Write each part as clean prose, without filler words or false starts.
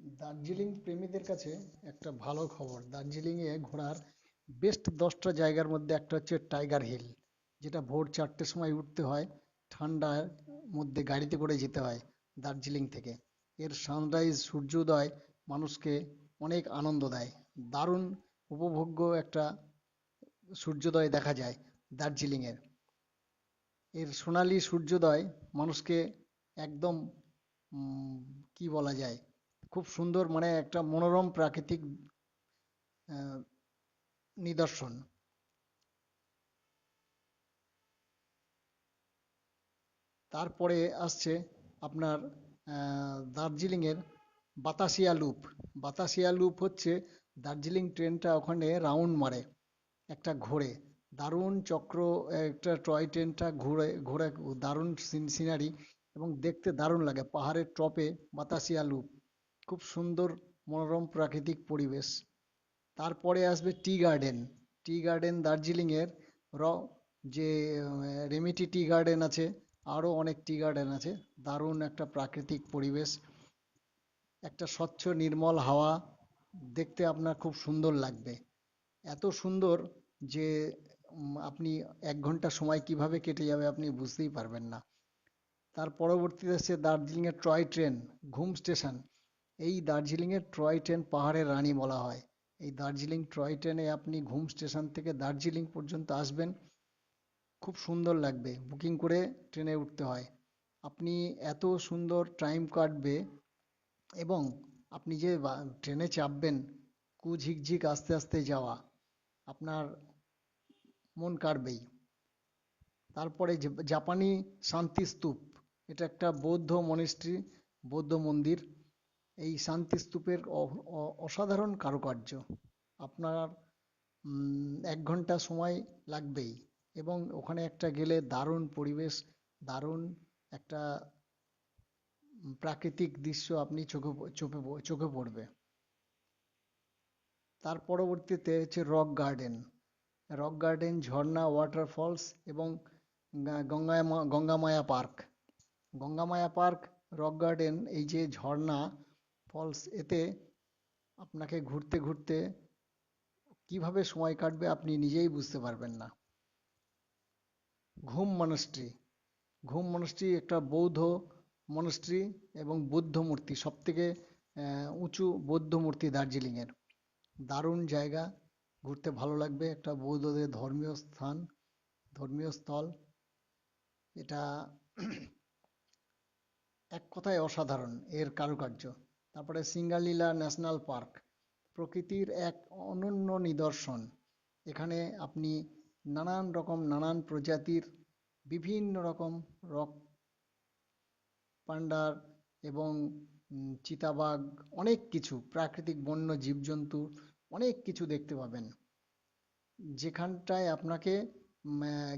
দার্জিলিং প্রেমীদের কাছে একটা ভালো খবর, দার্জিলিংয়ে ঘোরার বেস্ট 10টা জায়গার মধ্যে একটা হচ্ছে টাইগার হিল, যেটা ভোর 4টের সময় উঠতে হয়। ঠান্ডার মধ্যে গাড়িতে করে যেতে হয় দার্জিলিং থেকে। এর সানরাইজ সূর্যোদয় মানুষকে অনেক আনন্দ দেয়। দারুণ উপভোগ্য একটা সূর্যোদয় দেখা যায় দার্জিলিংয়ের। এর সোনালী সূর্যোদয় মানুষকে একদম উম, কি বলা যায়, খুব সুন্দর, মানে একটা মনোরম প্রাকৃতিক আহ, নিদর্শন। তারপরে আসছে আপনার দার্জিলিংয়ের বাতাসিয়া লুপ। বাতাসিয়া লুপ হচ্ছে দার্জিলিং ট্রেনটা ওখানে রাউন্ড মারে, একটা ঘোরে, দারুণ চক্র, একটা টয় ট্রেনটা ঘুরে ঘোরে, দারুণ সিনারি এবং দেখতে দারুণ লাগে। পাহাড়ের টপে বাতাসিয়া লুপ, খুব সুন্দর মনোরম প্রাকৃতিক পরিবেশ। তারপরে আসবে টি গার্ডেন। টি গার্ডেন দার্জিলিংয়ের র যে রেমিটি টি গার্ডেন আছে, আরও অনেক টি গার্ডেন আছে। দারুণ একটা প্রাকৃতিক পরিবেশ, একটা স্বচ্ছ নির্মল হাওয়া, দেখতে আপনার খুব সুন্দর লাগবে। এত সুন্দর যে আপনি 1 ঘন্টা সময় কিভাবে কেটে যাবে আপনি বুঝতেই পারবেন না। তার পরবর্তীতে আসছে দার্জিলিংয়ের টয় ট্রেন, ঘুম স্টেশন। এই দার্জিলিংয়ের টয় ট্রেন পাহাড়ের রানী বলা হয়। এই দার্জিলিং টয় ট্রেনে আপনি ঘুম স্টেশন থেকে দার্জিলিং পর্যন্ত আসবেন, খুব সুন্দর লাগবে। বুকিং করে ট্রেনে উঠতে হয়। আপনি এত সুন্দর টাইম কাটবে, এবং আপনি যে ট্রেনে চাপবেন, কুঝিকঝিক আস্তে আস্তে যাওয়া, আপনার মন কাড়বেই। তারপরে জাপানি শান্তি স্তূপ, এটা একটা বৌদ্ধ মনিস্ট্রি, বৌদ্ধ মন্দির। এই শান্তি স্তূপের অসাধারণ কারুকার্য। আপনার 1 ঘন্টা সময় লাগবেই, এবং ওখানে একটা গেলে দারুণ পরিবেশ, দারুণ একটা প্রাকৃতিক দৃশ্য আপনি চোখে পড়বে। তার পরবর্তীতে হচ্ছে রক গার্ডেন। রক গার্ডেন, ঝর্ণা, ওয়াটারফলস এবং Gangamaya park. Gangamaya park, rock garden, এই যে ঝর্ণা, ফলস, এতে আপনাকে ঘুরতে ঘুরতে কিভাবে সময় কাটবে আপনি নিজেই বুঝতে পারবেন না। ঘুম মনাস্ট্রি। ঘুম মনাস্ট্রি একটা বৌদ্ধ মনাস্ট্রি এবং বুদ্ধ মূর্তি, সবথেকে উঁচু বৌদ্ধ মূর্তি দার্জিলিংয়ের। দারুণ জায়গা, ঘুরতে ভালো লাগবে, একটা বৌদ্ধদের ধর্মীয় স্থান, ধর্মীয় স্থল। এটা এক কথায় অসাধারণ এর কারুকার্য। তারপরে সিঙ্গালীলা ন্যাশনাল পার্ক, প্রকৃতির এক অনন্য নিদর্শন। এখানে আপনি নানান প্রজাতির বিভিন্ন রকম রক পান্ডার এবং চিতাবাঘ, অনেক কিছু প্রাকৃতিক বন্য জীবজন্তু, অনেক কিছু দেখতে পাবেন, যেখানটায় আপনাকে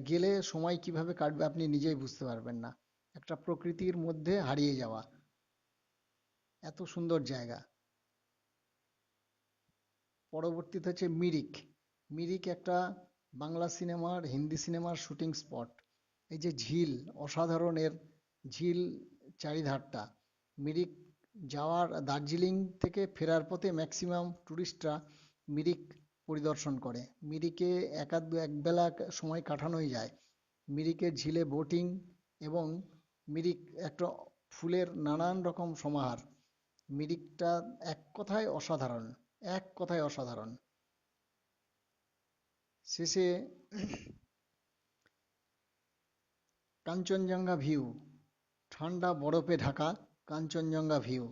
গেলে সময় কিভাবে কাটবে আপনি নিজেই বুঝতে পারবেন না। একটা প্রকৃতির মধ্যে হারিয়ে যাওয়া, এত সুন্দর জায়গা। পরবর্তীতে হচ্ছে মিরিক। মিরিক একটা বাংলা সিনেমার, হিন্দি সিনেমার শুটিং স্পট। এই যে ঝিল, অসাধারণ এর ঝিল চারিধারটা। মিরিক যাওয়ার, দার্জিলিং থেকে ফেরার পথে ম্যাক্সিমাম ট্যুরিস্টরা মিরিক পরিদর্শন করে। মিরিকে একবেলা সময় কাটানোই যায়। মিরিকের ঝিলে বোটিং এবং মিরিক একটা ফুলের নানান রকম সমাহার। মিরিকটা এক কথায় অসাধারণ, এক কথায় অসাধারণ। শেষে কাঞ্চনজঙ্ঘা ভিউ, ঠান্ডা বরফে ঢাকা কাঞ্চনজঙ্ঘা ভিউ।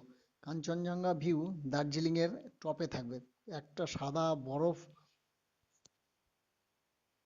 কাঞ্চনজঙ্ঘা ভিউ দার্জিলিংয়ের টপে থাকবে, একটা সাদা বরফ